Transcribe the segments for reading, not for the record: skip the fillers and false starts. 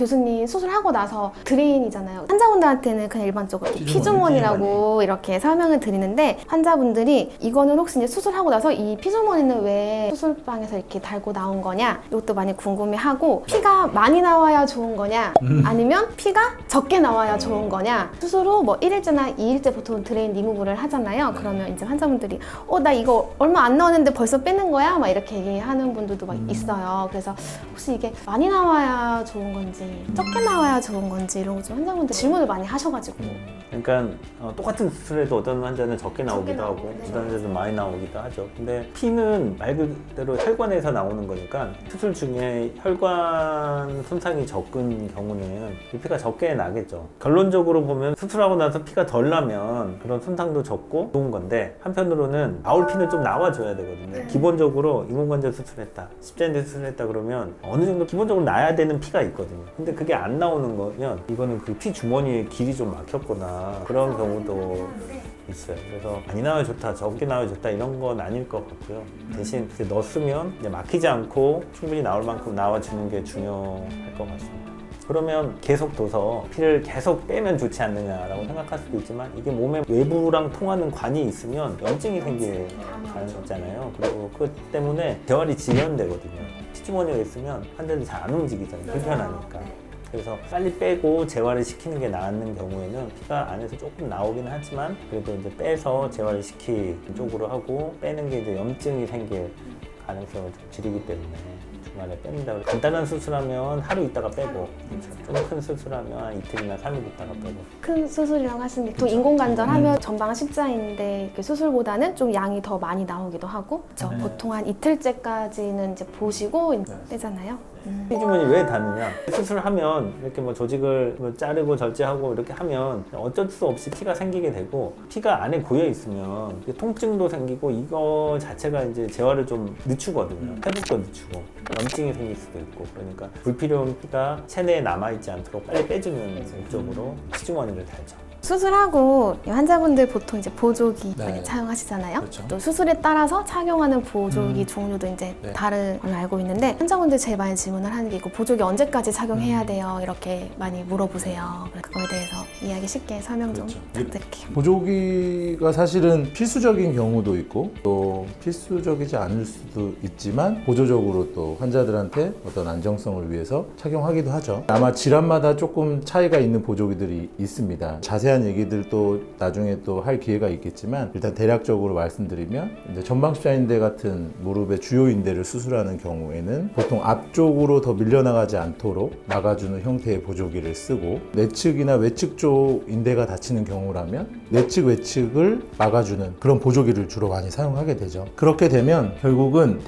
교수님 수술하고 나서 드레인이잖아요. 환자분들한테는 그냥 일반적으로 피주머니라고 이렇게 설명을 드리는데 환자분들이 이거는 혹시 이제 수술하고 나서 이 피주머니는 왜 수술방에서 이렇게 달고 나온 거냐 이것도 많이 궁금해하고 피가 많이 나와야 좋은 거냐 아니면 피가 적게 나와야 좋은 거냐 수술 후 뭐 1일째나 2일째 보통 드레인 리무브를 하잖아요. 그러면 이제 환자분들이 나 이거 얼마 안 나왔는데 벌써 빼는 거야? 막 이렇게 얘기하는 분들도 막 있어요. 그래서 혹시 이게 많이 나와야 좋은 건지 적게 나와야 좋은 건지 이런 거 좀 환자분들 질문을 많이 하셔가지고 그러니까 똑같은 수술에도 어떤 환자는 적게 나오기도 하고 어떤 환자는 많이 나오기도 하죠. 근데 피는 말 그대로 혈관에서 나오는 거니까 수술 중에 혈관 손상이 적은 경우는 이 피가 적게 나겠죠. 결론적으로 보면 수술하고 나서 피가 덜 나면 그런 손상도 적고 좋은 건데 한편으로는 나올 피는 좀 나와줘야 되거든요. 기본적으로 인공관절 수술했다, 십자인대 수술했다 그러면 어느 정도 기본적으로 나야 되는 피가 있거든요. 근데 그게 안 나오는 거면 이거는 그 피 주머니의 길이 좀 막혔거나 그런 경우도 있어요. 그래서 많이 나와야 좋다, 적게 나와야 좋다 이런 건 아닐 것 같고요. 대신 이제 넣었으면 이제 막히지 않고 충분히 나올 만큼 나와주는 게 중요할 것 같습니다. 그러면 계속 둬서 피를 계속 빼면 좋지 않느냐라고 생각할 수도 있지만 이게 몸의 외부랑 통하는 관이 있으면 염증이 생길 가능성이 있잖아요. 그리고 그것 때문에 재활이 지연되거든요. 피주머니가 있으면 환자들이 잘 안 움직이잖아요. 불편하니까. 그래서 빨리 빼고 재활을 시키는 게 나은 경우에는 피가 안에서 조금 나오긴 하지만 그래도 이제 빼서 재활을 시키는 쪽으로 하고 빼는 게 이제 염증이 생길 가능성을 좀 줄이기 때문에 주말에 뺀다. 간단한 수술하면 하루 있다가 빼고 좀 큰 수술하면 한 이틀이나 3일 있다가 빼고. 큰 수술이라고 하시는데 보통 인공관절 하면 전방 십자인대 수술보다는 좀 양이 더 많이 나오기도 하고 보통 한 이틀째까지는 이제 보시고 빼잖아요. 피주머니 왜 닿느냐? 수술하면 이렇게 뭐 조직을 뭐 자르고 절제하고 이렇게 하면 어쩔 수 없이 피가 생기게 되고 피가 안에 고여 있으면 통증도 생기고 이거 자체가 이제 재활을 좀 늦추거든요. 회복도 늦추고 염증이 생길 수도 있고 그러니까 불필요한 피가 체내에 남아있지 않도록 빨리 빼주는 목적으로 피주머니를 달죠. 수술하고 환자분들 보통 이제 보조기 네. 많이 사용하시잖아요. 그렇죠. 또 수술에 따라서 착용하는 보조기 종류도 이제 네. 다른 걸로 알고 있는데 환자분들 제일 많이 질문을 하는 게 이거 보조기 언제까지 착용해야 돼요? 이렇게 많이 물어보세요. 그거에 대해서 이야기 쉽게 설명 좀 그렇죠. 부탁드릴게요. 보조기가 사실은 필수적인 경우도 있고 또 필수적이지 않을 수도 있지만 보조적으로 또 환자들한테 어떤 안정성을 위해서 착용하기도 하죠. 아마 질환마다 조금 차이가 있는 보조기들이 있습니다. 자세한 얘기들도 나중에 또 할 기회가 있겠지만 일단 대략적으로 말씀드리면 이제 전방십자인대 같은 무릎의 주요 인대를 수술하는 경우에는 보통 앞쪽으로 더 밀려나가지 않도록 막아주는 형태의 보조기를 쓰고 내측이나 외측 쪽 인대가 다치는 경우라면 내측 외측을 막아주는 그런 보조기를 주로 많이 사용하게 되죠. 그렇게 되면 결국은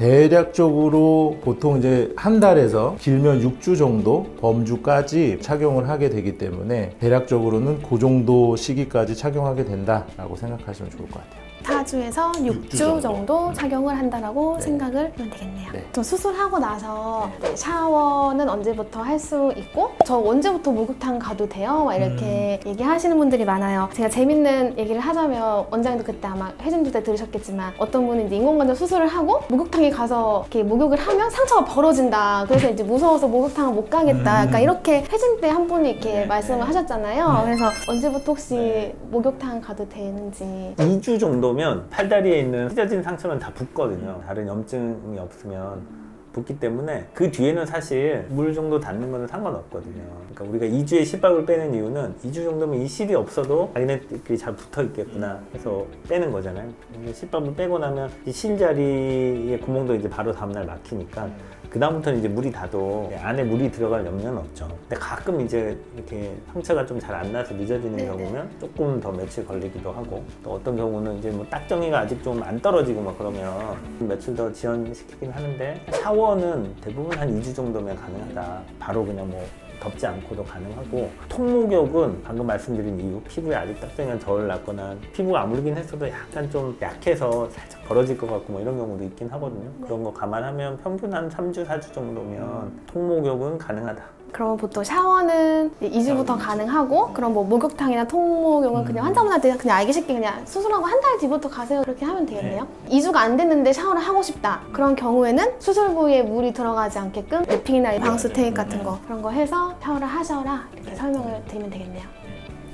대략적으로 보통 이제 한 달에서 길면 6주 정도 범주까지 착용을 하게 되기 때문에 대략적으로는 그 정도 시기까지 착용하게 된다라고 생각하시면 좋을 것 같아요. 4주에서 6주 정도 착용을 한다라고 네. 생각을 하면 되겠네요. 네. 좀 수술하고 나서 샤워는 언제부터 할 수 있고 저 언제부터 목욕탕 가도 돼요? 막 이렇게 얘기하시는 분들이 많아요. 제가 재밌는 얘기를 하자면 원장님도 그때 아마 회진도 때 들으셨겠지만 어떤 분은 이제 인공관절 수술을 하고 목욕탕에 가서 이렇게 목욕을 하면 상처가 벌어진다. 그래서 이제 무서워서 목욕탕을 못 가겠다. 그러니까 이렇게 회진 때 한 분이 이렇게 말씀을 하셨잖아요. 그래서 언제부터 혹시 목욕탕 가도 되는지 2주 정도면 팔다리에 있는 찢어진 상처는 다 붓거든요. 다른 염증이 없으면 붓기 때문에 그 뒤에는 사실 물 정도 닿는 거는 상관없거든요. 그러니까 우리가 2주에 실밥을 빼는 이유는 2주 정도면 이 실이 없어도 자기네들끼리 잘 붙어 있겠구나 해서 빼는 거잖아요. 근데 실밥을 빼고 나면 이 실 자리에 구멍도 이제 바로 다음날 막히니까 그 다음부터는 이제 물이 닿아도 안에 물이 들어갈 염려는 없죠. 근데 가끔 이제 이렇게 상처가 좀 잘 안 나서 늦어지는 경우면 조금 더 며칠 걸리기도 하고 또 어떤 경우는 이제 뭐 딱정이가 아직 좀 안 떨어지고 막 그러면 며칠 더 지연시키긴 하는데 샤워는 대부분 한 2주 정도면 가능하다. 바로 그냥 뭐 덥지 않고도 가능하고 통목욕은 방금 말씀드린 이유 피부에 아직 딱정이가 덜 났거나 피부가 아물긴 했어도 약간 좀 약해서 살짝 벌어질 것 같고 뭐 이런 경우도 있긴 하거든요. 그런 거 감안하면 평균 한 3주, 4주 정도면 통목욕은 가능하다. 그럼 보통 샤워는 2주부터 가능하고 그럼 뭐 목욕탕이나 통목욕은 그냥 환자분한테 그냥 알기 쉽게 그냥 수술하고 한 달 뒤부터 가세요 그렇게 하면 되겠네요. 2주가 안 됐는데 샤워를 하고 싶다. 그런 경우에는 수술 부위에 물이 들어가지 않게끔 랩핑이나 방수 테이프 같은 거 그런 거 해서 샤워를 하셔라 이렇게 설명을 드리면 되겠네요.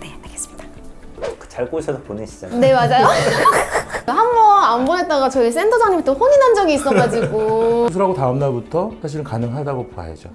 네, 알겠습니다. 잘 꼬셔서 보내시잖아요. 네, 맞아요. 한 번 안 보냈다가 저희 센터장님이 또 혼이 난 적이 있어가지고 수술하고 다음 날부터 사실은 가능하다고 봐야죠.